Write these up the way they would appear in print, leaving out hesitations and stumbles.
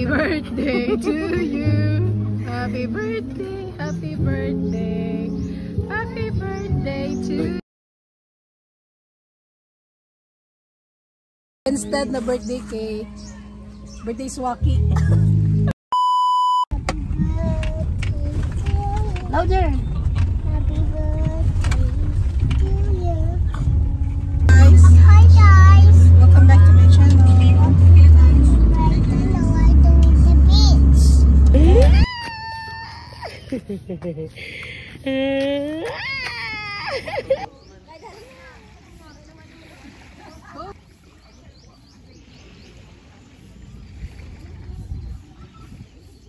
Happy birthday to you. Happy birthday, happy birthday. Happy birthday to you. Instead na birthday cake, birthday swaki. Louder. Happy birthday to you. Guys, Hi guys. welcome back to my channel. Right now I'm doing the beach.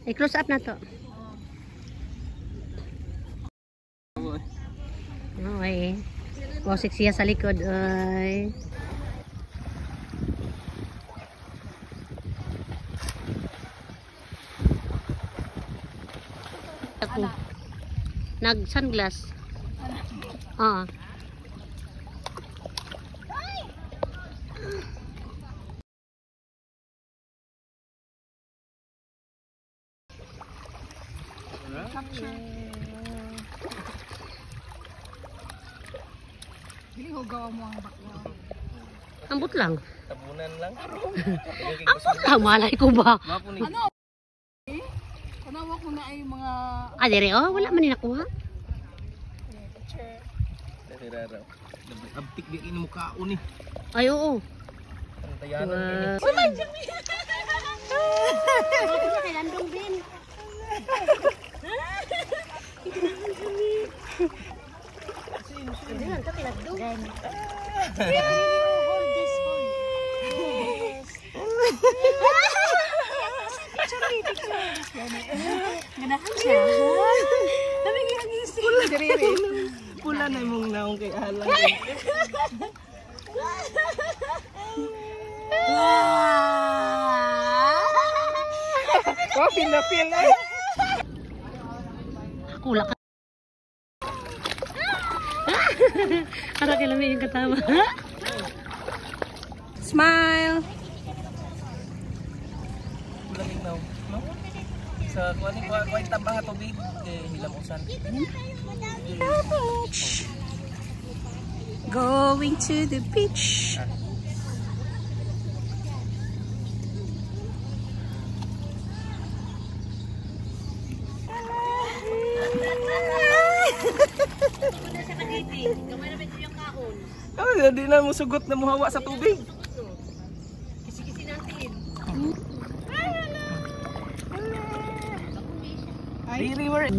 I-close up na to. Okay. Wow, sexy sa likod. Ay. Ako. Nag-sunglass. Ah. Dili ho gawa mo ang bakla. Ambot lang. Tabunan lang. Ambot lang. Malay ko ba? Ano? Kanawak mo na ay mga Ah, dire. Oh, wala man ni nakuha. picture. Raraw. Abtik di ini muka ni. Ay, oo. Ang tayanan ini. Kay landong din. Hindi lang ito pinagdong. Hold this phone. Ganahan siya. Nabigyan ang isi. Diriri. Pula na mong naong kay alang. Oh, feel na feel na. Kulak ka. Para kailangan yung katama. Smile. Pula ning naong. No? Sa kuan ni kuan tambang nga tubig kay hilam usan. Going to the beach. Ay, di na mo sugot na muhawa sa tubig. Kisi-kisi natin. Diri were.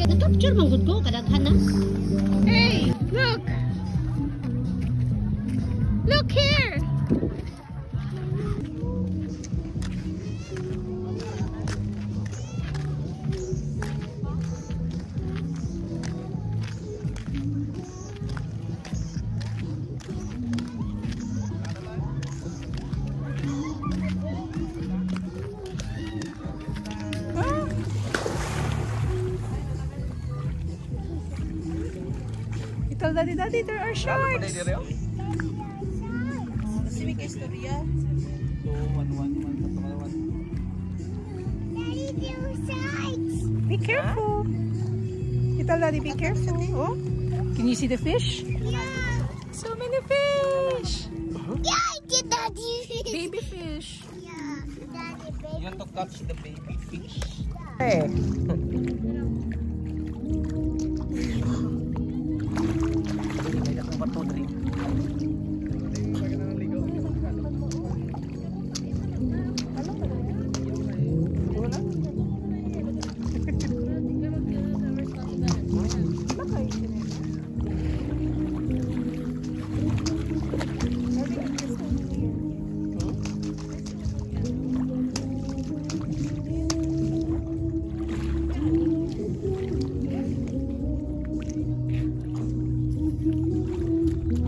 Na-capture man gud ko kadaghanas. Hey, look. Look here. Tell daddy, there are sharks. Diri oh. Civic Historia. 211 Daddy, two sides. Be careful. You tell daddy, be careful. Oh, can you see the fish? Yeah. So many fish. Yeah, I did daddy. Baby fish. Yeah, daddy, baby. You want to catch the baby fish? Hey. May dakong bato diri.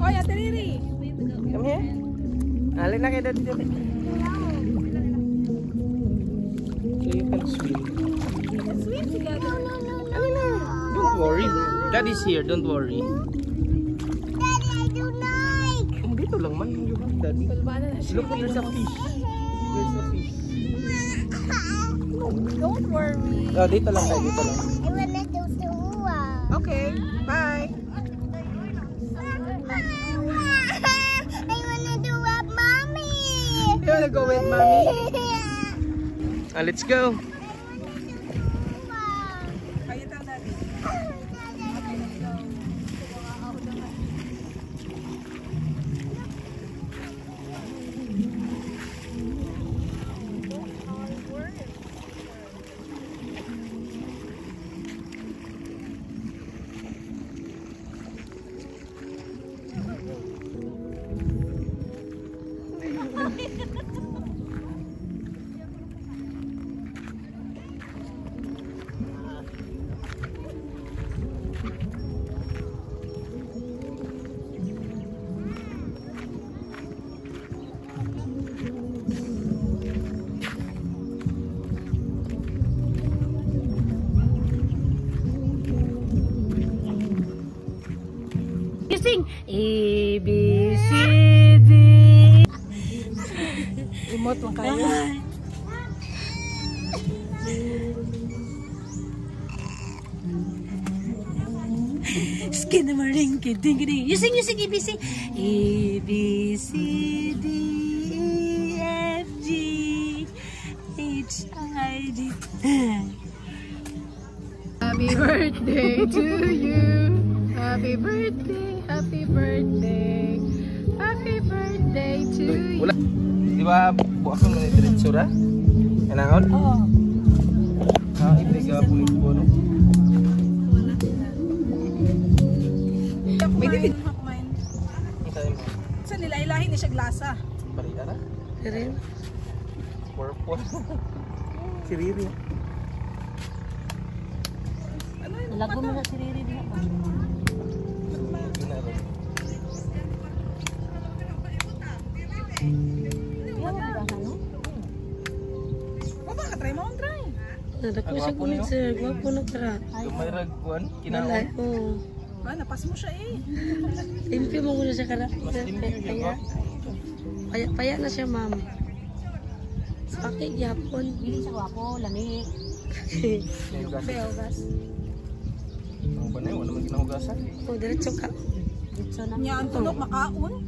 Oh, yeah, Riri. Come here. Alin na kay daddy diri. So you can swim. Swim together. Don't worry. Daddy's here, don't worry. Daddy, I don't like. Dito lang man yung daddy. Balbana na siya. Look, there's a fish. There's a fish. Don't worry. Oh, dito lang tayo, dito lang. I wanna do suwa. Okay, bye. I wanna do what, mommy? You wanna go with mommy? Let's go. You sing A, B, C, D. Remote lang kayo. Skin na maring kidding. You sing A, B, C. A, B, C, D, E, F, G, H, I, D. Happy birthday to you. Happy birthday, happy birthday. Happy birthday to you. Wala. Di ba buak ko na diretso ra? Kanaon? Oo. Itiga po ito no. May dibid. Isa Sa nilailahin ni siya glasa. Parita na. Rin. Purple. Si Riri. Lago mo na si Riri diha pa. Baba ka try mo ang try. Nadako siya kulit sir. Gwapo na tara. Lumayrag kuan Wala. kinaon. Oo. Ba napas mo siya eh. Limpyo mo muna siya kara. Mas limpyo siya, Paya. Paya na siya ma'am. Sakit yapon. Hindi siya gwapo. Lami. Beogas. Ang banay wala man ginahugasan. Oh, diretso ka. Diretso na. Nya ang tulog makaon.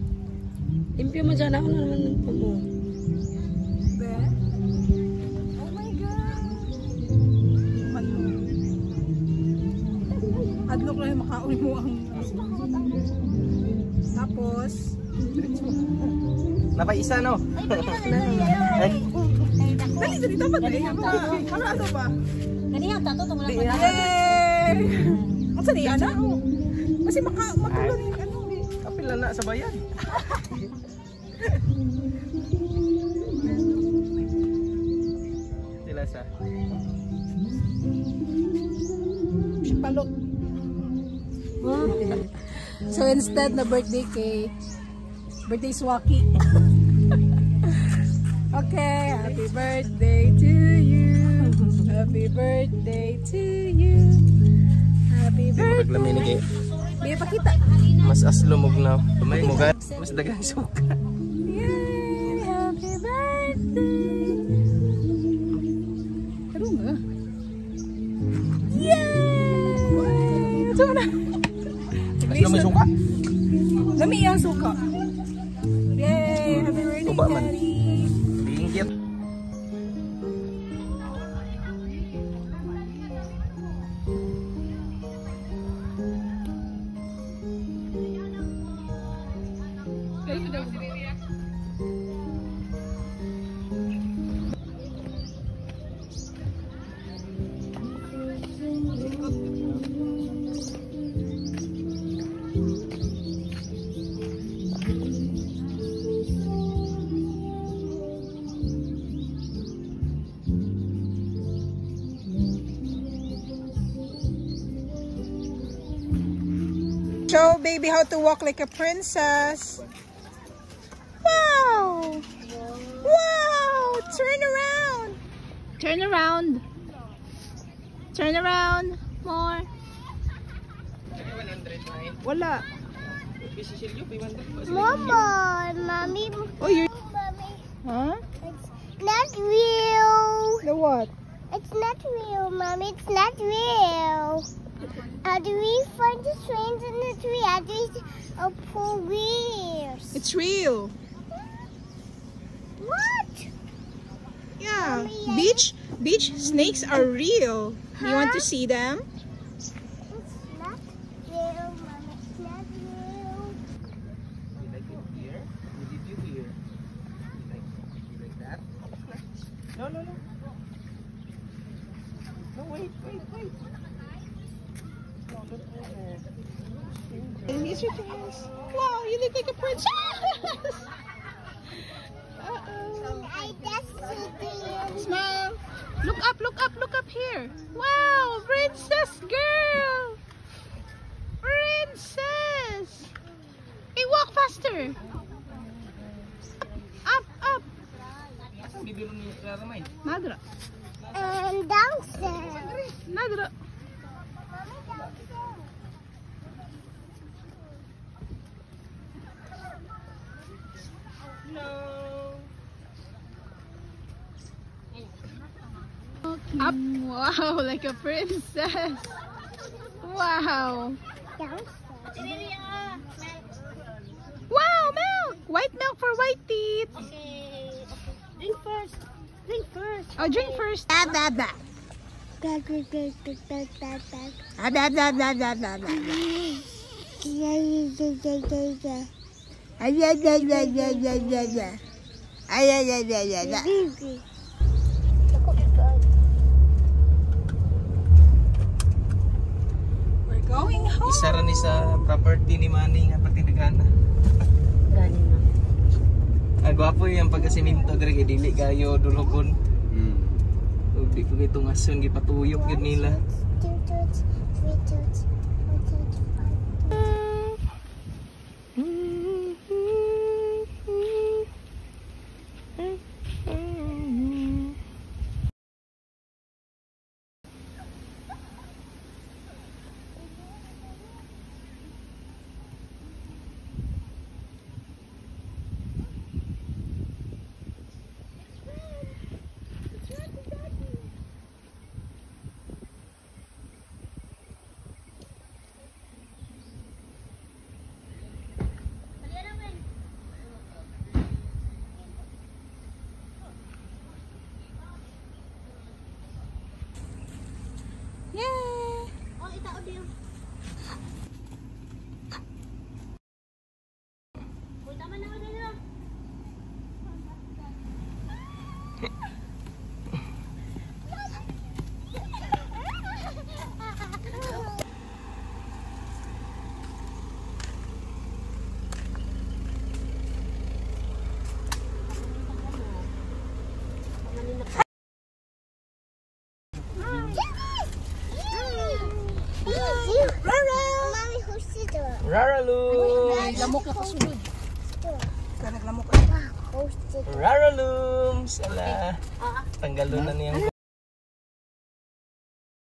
Limpyo mo dyan. Ako na naman ng mo. Be. Oh my god. Ano? Adlok lang yung makaon mo ang tapos Napaisa no. dali dapat eh. Ano ba? Kaniya, tato itong Yay! Ang sali, ana? Kasi matulog yung ano eh. Kapil na sa bayan. Sila sa. Balot. So instead na birthday cake, birthday swaki. Okay, happy birthday to you. Happy birthday to you. Happy birthday. Paglamin ni May pakita. mas aslumog na. May mugat. Mas dagang suka. Yay! Happy birthday. Ano nga? Yay! Ito na. Aslo may suka. Lami ang suka. Yay! Happy birthday, Tuba man. Daddy. Bingkit. Show baby how to walk like a princess. Wow! Wow! Turn around. Turn around. Turn around. More. Wala. Busy Silyo, 500. Mama, mommy, Oh, you're... mommy, Huh? it's not real. The what? It's not real, mommy. It's not real. How do we find the trains in the tree? How do we pull wheels? It's real. What? Yeah. Mommy, Beach snakes are real. You want to Huh? see them? It's not real, mommy. It's not real. You like it here? You did you here? You like that? No. No, wait. No, don't go there. And here's your chance. Wow, you look like a princess. Uh-oh. I just see Smile. Look up here. Wow, princess girl. Princess. Hey, walk faster. Up. Saan bibiro ni Clara May? Nadra. and downstairs. Nadra. Mommy, downstairs. No. Up. Wow, like a princess. Wow. Downstairs. Wow, milk. White milk for white teeth. Drink first. Drink first. Oh, drink first. We're going home. Isa ra ni sa property ni Manny nga patindigana. Gani na. Gwapo yung pagkasiminto diri kay dili kayo dulugon. Ug di ko itong ason gipatuyok yun nila. 2 toots, 3 toots, 4 toots, 5 Yay! Mommy, who's the door? Raralooms! Lamok na kasunod. Lamok. Who's the door? Raralooms! Ala, tanggalon na niyang